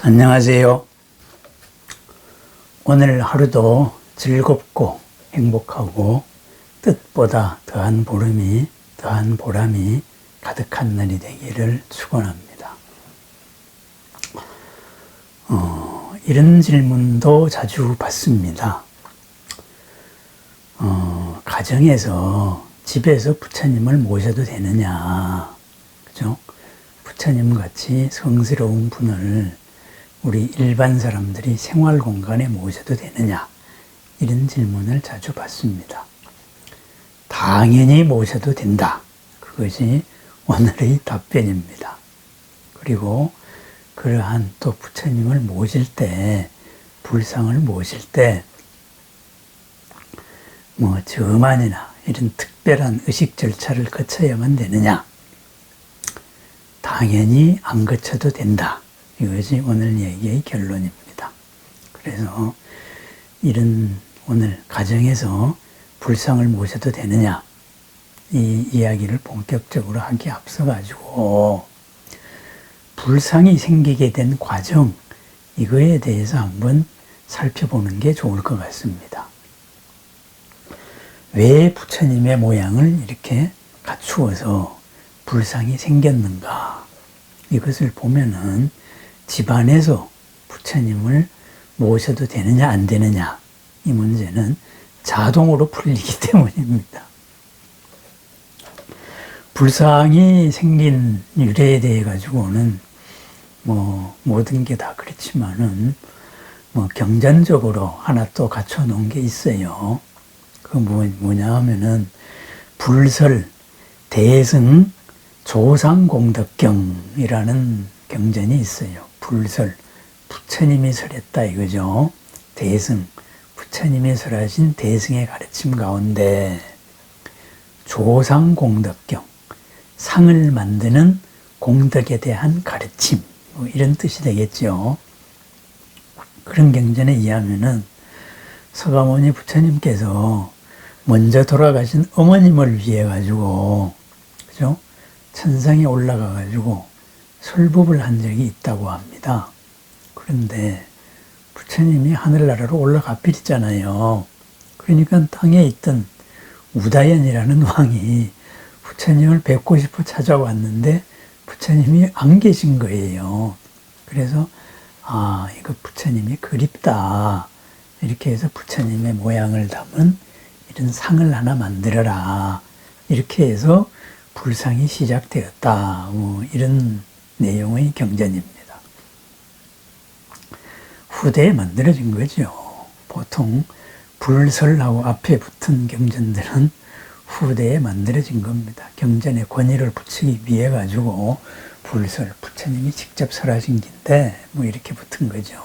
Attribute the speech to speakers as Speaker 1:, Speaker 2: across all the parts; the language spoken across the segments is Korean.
Speaker 1: 안녕하세요. 오늘 하루도 즐겁고 행복하고 뜻보다 더한 보람이 가득한 날이 되기를 축원합니다. 이런 질문도 자주 받습니다. 가정에서 집에서 부처님을 모셔도 되느냐, 그죠? 부처님 같이 성스러운 분을 우리 일반 사람들이 생활 공간에 모셔도 되느냐, 이런 질문을 자주 받습니다. 당연히 모셔도 된다. 그것이 오늘의 답변입니다. 그리고 그러한 또 부처님을 모실 때, 불상을 모실 때, 저만이나 이런 특별한 의식 절차를 거쳐야만 되느냐? 당연히 안 거쳐도 된다. 이것이 오늘 얘기의 결론입니다. 그래서 이런 오늘 가정에서 불상을 모셔도 되느냐, 이 이야기를 본격적으로 하기에 앞서가지고 불상이 생기게 된 과정, 이거에 대해서 한번 살펴보는 게 좋을 것 같습니다. 왜 부처님의 모양을 이렇게 갖추어서 불상이 생겼는가? 이것을 보면은 집안에서 부처님을 모셔도 되느냐 안 되느냐, 이 문제는 자동으로 풀리기 때문입니다. 불상이 생긴 유래에 대해 가지고는 모든 게 다 그렇지만은 경전적으로 하나 또 갖춰 놓은 게 있어요. 그 뭐냐 하면은 불설 대승 조상공덕경이라는 경전이 있어요. 불설, 부처님이 설했다 이거죠. 대승, 부처님이 설하신 대승의 가르침 가운데 조상공덕경, 상을 만드는 공덕에 대한 가르침, 이런 뜻이 되겠죠. 그런 경전에 의하면은 서가모니 부처님께서 먼저 돌아가신 어머님을 위해 가지고, 그죠? 천상에 올라가 가지고 설법을 한 적이 있다고 합니다. 그런데 부처님이 하늘나라로 올라가 버렸잖아요. 그러니까 땅에 있던 우다연이라는 왕이 부처님을 뵙고 싶어 찾아왔는데 부처님이 안 계신 거예요. 그래서 이거 부처님이 그립다. 이렇게 해서 부처님의 모양을 담은 이런 상을 하나 만들어라. 이렇게 해서 불상이 시작되었다. 이런 내용의 경전입니다. 후대에 만들어진 거죠. 보통 불설하고 앞에 붙은 경전들은 후대에 만들어진 겁니다. 경전에 권위를 붙이기 위해 가지고 불설, 부처님이 직접 설하신 긴데 이렇게 붙은 거죠.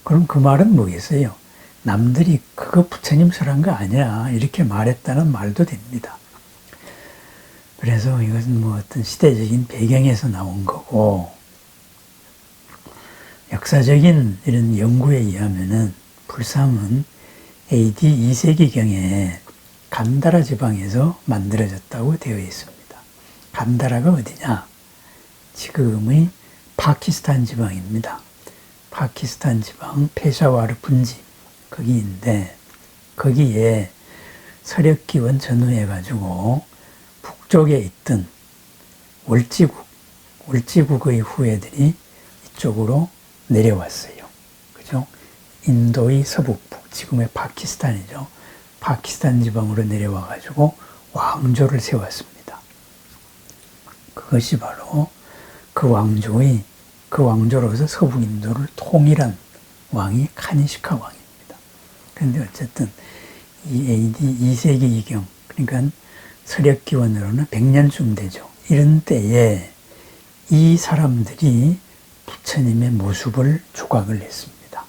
Speaker 1: 그럼 그 말은 뭐겠어요? 남들이 그거 부처님 설한 거 아니야, 이렇게 말했다는 말도 됩니다. 그래서 이것은 어떤 시대적인 배경에서 나온 거고, 역사적인 이런 연구에 의하면은 불상은 AD 2세기경에 간다라 지방에서 만들어졌다고 되어 있습니다. 간다라가 어디냐? 지금의 파키스탄 지방입니다. 파키스탄 지방 페샤와르 분지, 거기인데, 거기에 서력기원 전후해가지고 북쪽에 있던 월지국의 후예들이 이쪽으로 내려왔어요. 그죠? 인도의 서북부, 지금의 파키스탄이죠. 파키스탄 지방으로 내려와가지고 왕조를 세웠습니다. 그것이 바로 그 왕조로서 서북인도를 통일한 왕이 카니시카 왕입니다. 그런데 어쨌든 이 AD 2세기경, 그러니까 서력기원으로는 100년쯤 되죠. 이런 때에 이 사람들이 부처님의 모습을 조각을 했습니다.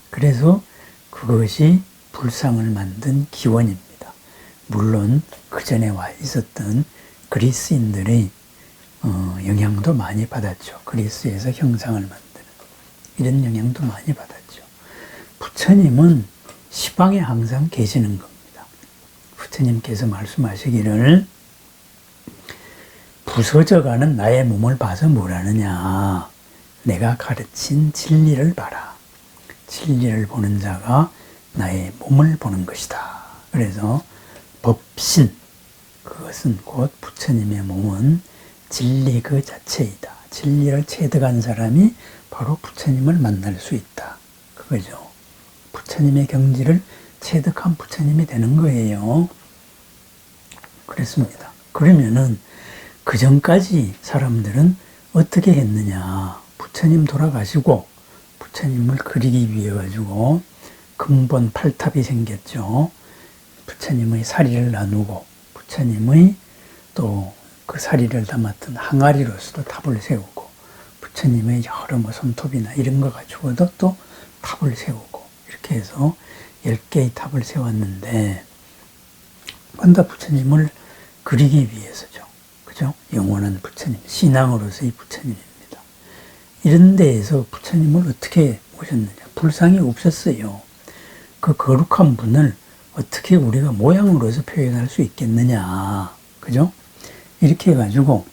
Speaker 1: 그래서 그것이 불상을 만든 기원입니다. 물론 그 전에 와 있었던 그리스인들의 영향도 많이 받았죠. 그리스에서 형상을 만드는 이런 영향도 많이 받았죠. 부처님은 시방에 항상 계시는 겁니다. 부처님께서 말씀하시기를 부서져가는 나의 몸을 봐서 뭐라느냐. 내가 가르친 진리를 봐라. 진리를 보는 자가 나의 몸을 보는 것이다. 그래서 법신, 그것은 곧 부처님의 몸은 진리 그 자체이다. 진리를 체득한 사람이 바로 부처님을 만날 수 있다. 그거죠. 부처님의 경지를 체득한 부처님이 되는 거예요. 그렇습니다. 그러면은 그 전까지 사람들은 어떻게 했느냐. 부처님 돌아가시고 부처님을 그리기 위해 가지고 근본 8탑이 생겼죠. 부처님의 사리를 나누고 부처님의 또 그 사리를 담았던 항아리로서도 탑을 세우고 부처님의 여러 뭐 손톱이나 이런 거 가지고도 또 탑을 세우고 이렇게 해서 10개의 탑을 세웠는데 근데 부처님을 그리기 위해서죠. 그죠? 영원한 부처님, 신앙으로서의 부처님입니다. 이런 데에서 부처님을 어떻게 모셨느냐. 불상이 없었어요. 그 거룩한 분을 어떻게 우리가 모양으로서 표현할 수 있겠느냐. 그죠? 이렇게 해가지고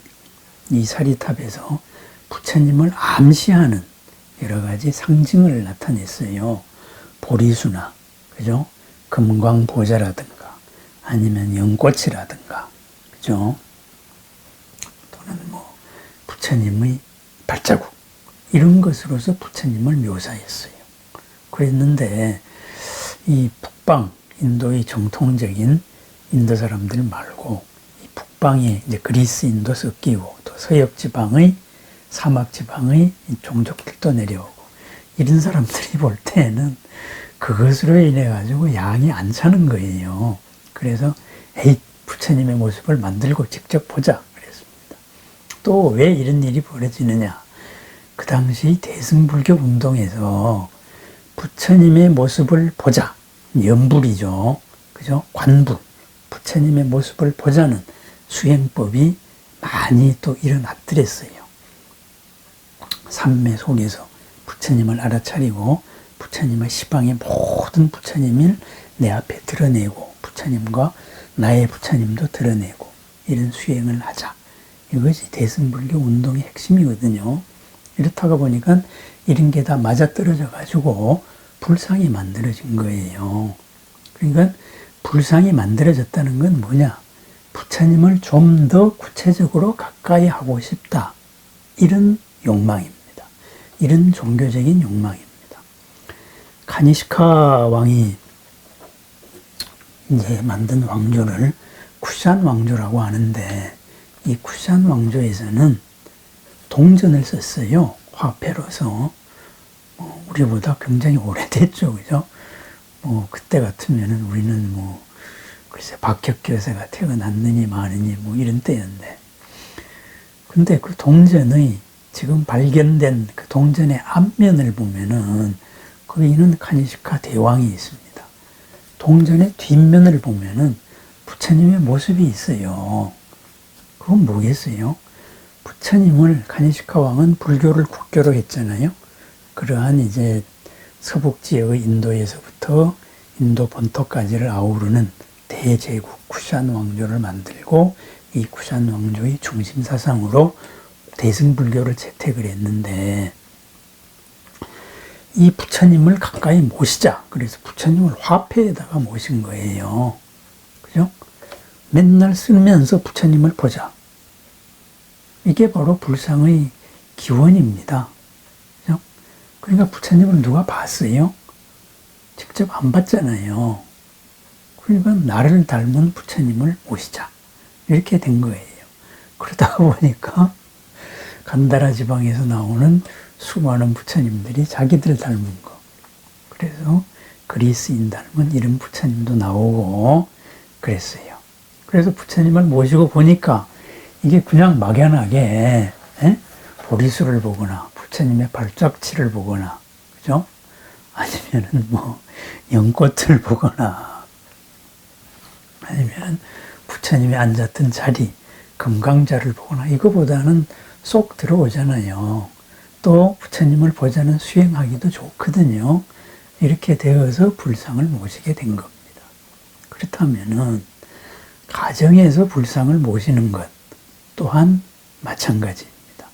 Speaker 1: 이 사리탑에서 부처님을 암시하는 여러 가지 상징을 나타냈어요. 보리수나, 그죠? 금광보자라든가, 아니면 연꽃이라든가, 그죠? 또는 뭐, 부처님의 발자국, 이런 것으로서 부처님을 묘사했어요. 그랬는데, 이 북방, 인도의 정통적인 인도 사람들 말고, 이 북방에 이제 그리스인도 섞이고, 또 서역 지방의, 사막 지방의 종족들도 내려오고, 이런 사람들이 볼 때는 그것으로 인해 가지고 양이 안 차는 거예요. 그래서 에이, 부처님의 모습을 만들고 직접 보자 그랬습니다. 또 왜 이런 일이 벌어지느냐. 그 당시 대승불교 운동에서 부처님의 모습을 보자. 연불이죠. 그죠? 관불. 부처님의 모습을 보자는 수행법이 많이 또 일어났더랬어요. 삼매 속에서 부처님을 알아차리고 부처님의 시방의 모든 부처님을 내 앞에 드러내고 부처님과 나의 부처님도 드러내고 이런 수행을 하자. 이것이 대승불교 운동의 핵심이거든요. 이렇다가 보니까 이런 게 다 맞아떨어져 가지고 불상이 만들어진 거예요. 그러니까 불상이 만들어졌다는 건 뭐냐? 부처님을 좀 더 구체적으로 가까이 하고 싶다. 이런 욕망입니다. 이런 종교적인 욕망입니다. 카니시카 왕이 이제 만든 왕조를 쿠샨 왕조라고 하는데 이 쿠샨 왕조에서는 동전을 썼어요. 화폐로서. 우리보다 굉장히 오래됐죠. 그죠? 그때 같으면은 우리는 글쎄, 박혁교세가 태어났느니 마느니 이런 때였는데. 근데 그 동전의 지금 발견된 그 동전의 앞면을 보면은 거기는 카니시카 대왕이 있습니다. 동전의 뒷면을 보면은 부처님의 모습이 있어요. 그건 뭐겠어요? 부처님을 카니시카 왕은 불교를 국교로 했잖아요. 그러한 이제 서북 지역의 인도에서부터 인도 본토까지를 아우르는 대제국 쿠샨 왕조를 만들고 이 쿠샨 왕조의 중심 사상으로 대승불교를 채택을 했는데 이 부처님을 가까이 모시자. 그래서 부처님을 화폐에다가 모신 거예요. 그죠? 맨날 쓰면서 부처님을 보자. 이게 바로 불상의 기원입니다. 그죠? 그러니까 부처님을 누가 봤어요? 직접 안 봤잖아요. 그러니까 나를 닮은 부처님을 모시자. 이렇게 된 거예요. 그러다 보니까 간다라 지방에서 나오는 수많은 부처님들이 자기들 닮은 거. 그래서 그리스인 닮은 이런 부처님도 나오고 그랬어요. 그래서 부처님을 모시고 보니까 이게 그냥 막연하게 보리수를 보거나 부처님의 발자취를 보거나 그죠? 아니면은 연꽃을 보거나 아니면 부처님이 앉았던 자리 금강자를 보거나 이거보다는 쏙 들어오잖아요. 또 부처님을 보자는 수행하기도 좋거든요. 이렇게 되어서 불상을 모시게 된 겁니다. 그렇다면은 가정에서 불상을 모시는 것 또한 마찬가지입니다.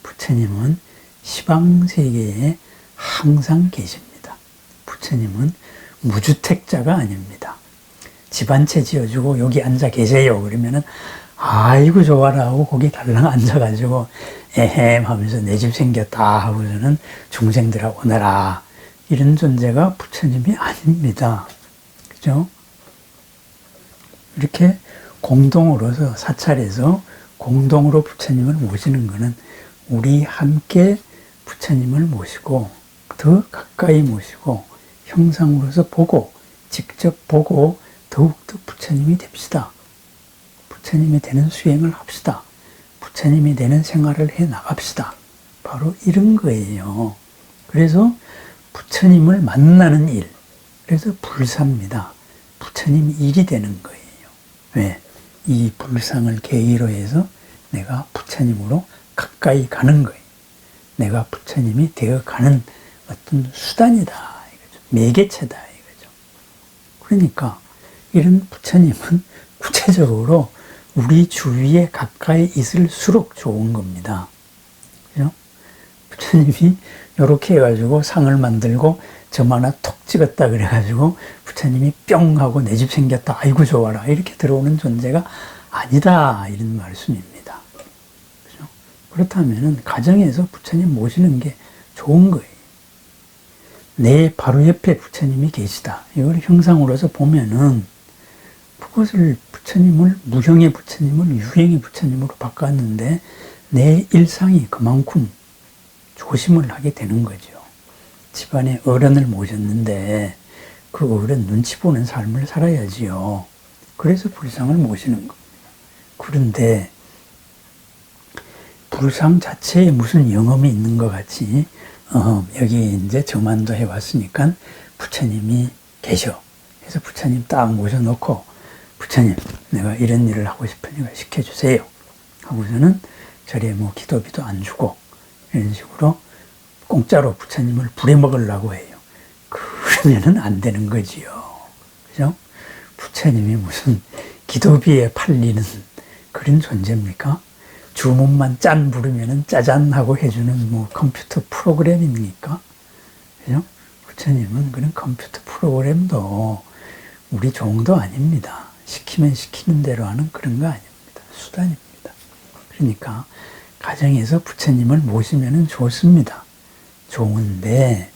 Speaker 1: 부처님은 시방 세계에 항상 계십니다. 부처님은 무주택자가 아닙니다. 집 한 채 지어주고 여기 앉아 계세요. 그러면은 아이고 좋아라 하고 거기 달랑 앉아가지고 에헴 하면서 내 집 생겼다 하고서는 중생들아 오너라. 이런 존재가 부처님이 아닙니다. 그죠? 이렇게 공동으로서 사찰에서 공동으로 부처님을 모시는 것은 우리 함께 부처님을 모시고 더 가까이 모시고 형상으로서 보고 직접 보고 더욱더 부처님이 됩시다. 부처님이 되는 수행을 합시다. 부처님이 되는 생활을 해 나갑시다. 바로 이런 거예요. 그래서 부처님을 만나는 일, 그래서 불사입니다. 부처님 일이 되는 거예요. 왜? 이 불상을 계기로 해서 내가 부처님으로 가까이 가는 거예요. 내가 부처님이 되어가는 어떤 수단이다. 이거죠. 매개체다. 이거죠. 그러니까 이런 부처님은 구체적으로 우리 주위에 가까이 있을수록 좋은 겁니다. 그죠? 부처님이 이렇게 해가지고 상을 만들고 점 하나 톡 찍었다 그래가지고 부처님이 뿅 하고 내 집 생겼다. 아이고 좋아라. 이렇게 들어오는 존재가 아니다. 이런 말씀입니다. 그죠? 그렇다면은 가정에서 부처님 모시는 게 좋은 거예요. 내 바로 옆에 부처님이 계시다. 이걸 형상으로서 보면은 그것을 부처님을 무형의 부처님을 유형의 부처님으로 바꿨는데 내 일상이 그만큼 조심을 하게 되는 거죠. 집안에 어른을 모셨는데 그 어른 눈치 보는 삶을 살아야지요. 그래서 불상을 모시는 겁니다. 그런데 불상 자체에 무슨 영험이 있는 것 같이 여기 이제 저만도 해왔으니까 부처님이 계셔. 그래서 부처님 딱 모셔놓고 부처님 내가 이런 일을 하고 싶으니까 시켜주세요. 하고서는 절에 뭐 기도비도 안 주고 이런 식으로 공짜로 부처님을 부려먹으려고 해요. 그러면은 안 되는 거지요. 그죠? 부처님이 무슨 기도비에 팔리는 그런 존재입니까? 주문만 짠 부르면은 짜잔 하고 해주는 뭐 컴퓨터 프로그램입니까? 그죠? 부처님은 그런 컴퓨터 프로그램도 우리 종도 아닙니다. 시키면 시키는 대로 하는 그런 거 아닙니다. 수단입니다. 그러니까 가정에서 부처님을 모시면은 좋습니다. 좋은데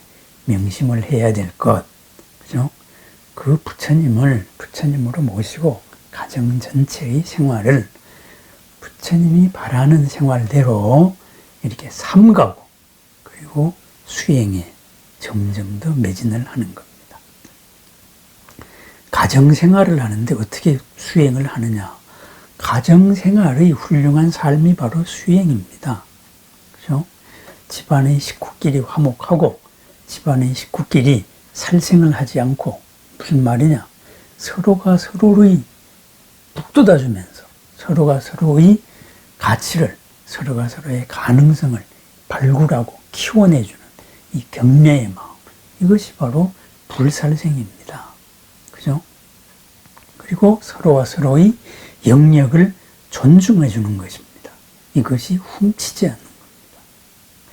Speaker 1: 명심을 해야 될 것, 그죠? 그 부처님을 부처님으로 모시고 가정 전체의 생활을 부처님이 바라는 생활대로 이렇게 삼가고 그리고 수행에 점점 더 매진을 하는 겁니다. 가정생활을 하는데 어떻게 수행을 하느냐? 가정생활의 훌륭한 삶이 바로 수행입니다. 그죠? 집안의 식구끼리 화목하고 집안의 식구끼리 살생을 하지 않고 무슨 말이냐? 서로가 서로의 북돋아주면서 서로가 서로의 가치를 서로가 서로의 가능성을 발굴하고 키워내주는 이 격려의 마음, 이것이 바로 불살생입니다. 그죠? 그리고 서로와 서로의 영역을 존중해 주는 것입니다. 이것이 훔치지 않는 겁니다.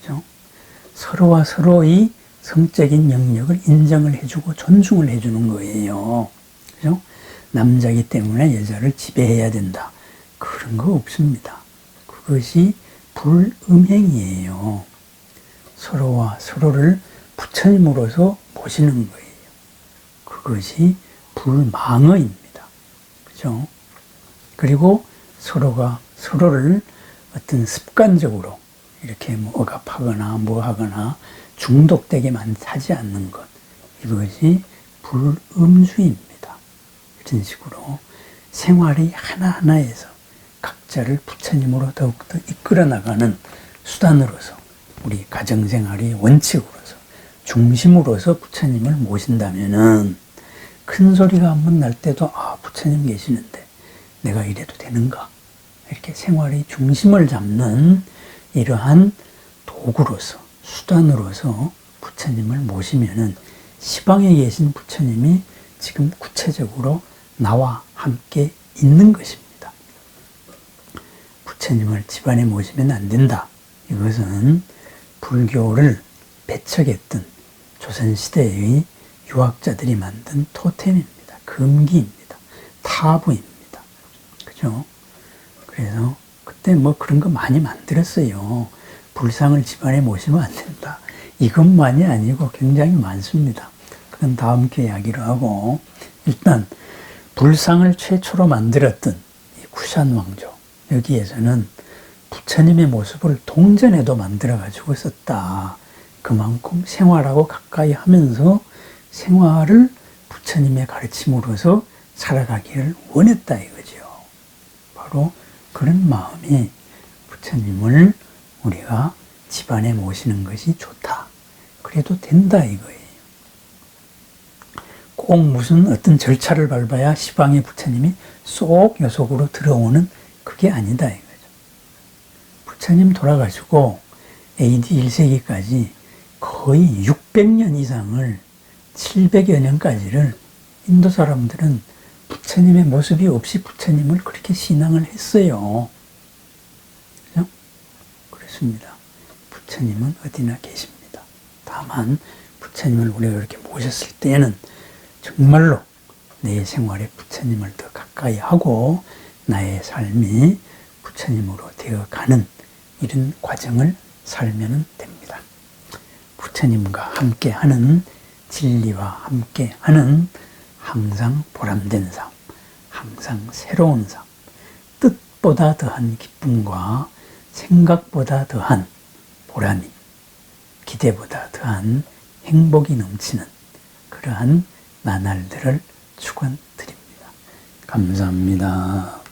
Speaker 1: 그죠? 서로와 서로의 성적인 영역을 인정을 해주고 존중을 해주는 거예요. 그죠? 남자이기 때문에 여자를 지배해야 된다. 그런 거 없습니다. 그것이 불음행이에요. 서로와 서로를 부처님으로서 모시는 거예요. 그것이 불망어입니다. 그죠? 그리고 서로가 서로를 어떤 습관적으로 이렇게 뭐 억압하거나 뭐 하거나 중독되게만 하지 않는 것. 이것이 불음주입니다. 이런 식으로 생활이 하나하나에서 각자를 부처님으로 더욱더 이끌어 나가는 수단으로서 우리 가정생활의 원칙으로서 중심으로서 부처님을 모신다면은 큰 소리가 한번 날 때도 부처님 계시는데 내가 이래도 되는가? 이렇게 생활의 중심을 잡는 이러한 도구로서 수단으로서 부처님을 모시면은 시방에 계신 부처님이 지금 구체적으로 나와 함께 있는 것입니다. 부처님을 집안에 모시면 안 된다. 이것은 불교를 배척했던 조선시대의 유학자들이 만든 토템입니다. 금기입니다. 타부입니다. 그죠? 그래서 그때 뭐 그런 거 많이 만들었어요. 불상을 집안에 모시면 안 된다. 이것만이 아니고 굉장히 많습니다. 그건 다음 기회에 이야기를 하고, 일단 불상을 최초로 만들었던 이 구산 왕조, 여기에서는 부처님의 모습을 동전에도 만들어가지고 썼다. 그만큼 생활하고 가까이 하면서 생활을 부처님의 가르침으로서 살아가기를 원했다 이거죠. 바로 그런 마음이 부처님을 우리가 집안에 모시는 것이 좋다. 그래도 된다 이거예요. 꼭 무슨 어떤 절차를 밟아야 시방의 부처님이 쏙 요속으로 들어오는 그게 아니다 이거죠. 부처님 돌아가시고 AD 1세기까지 거의 600년 이상을 700여 년까지를 인도 사람들은 부처님의 모습이 없이 부처님을 그렇게 신앙을 했어요. 그죠? 그렇습니다. 부처님은 어디나 계십니다. 다만 부처님을 우리가 이렇게 모셨을 때에는 정말로 내 생활에 부처님을 더 가까이 하고 나의 삶이 부처님으로 되어가는 이런 과정을 살면 됩니다. 부처님과 함께하는, 진리와 함께하는 항상 보람된 삶, 항상 새로운 삶, 뜻보다 더한 기쁨과 생각보다 더한 보람이, 기대보다 더한 행복이 넘치는 그러한 나날들을 축원드립니다. 감사합니다.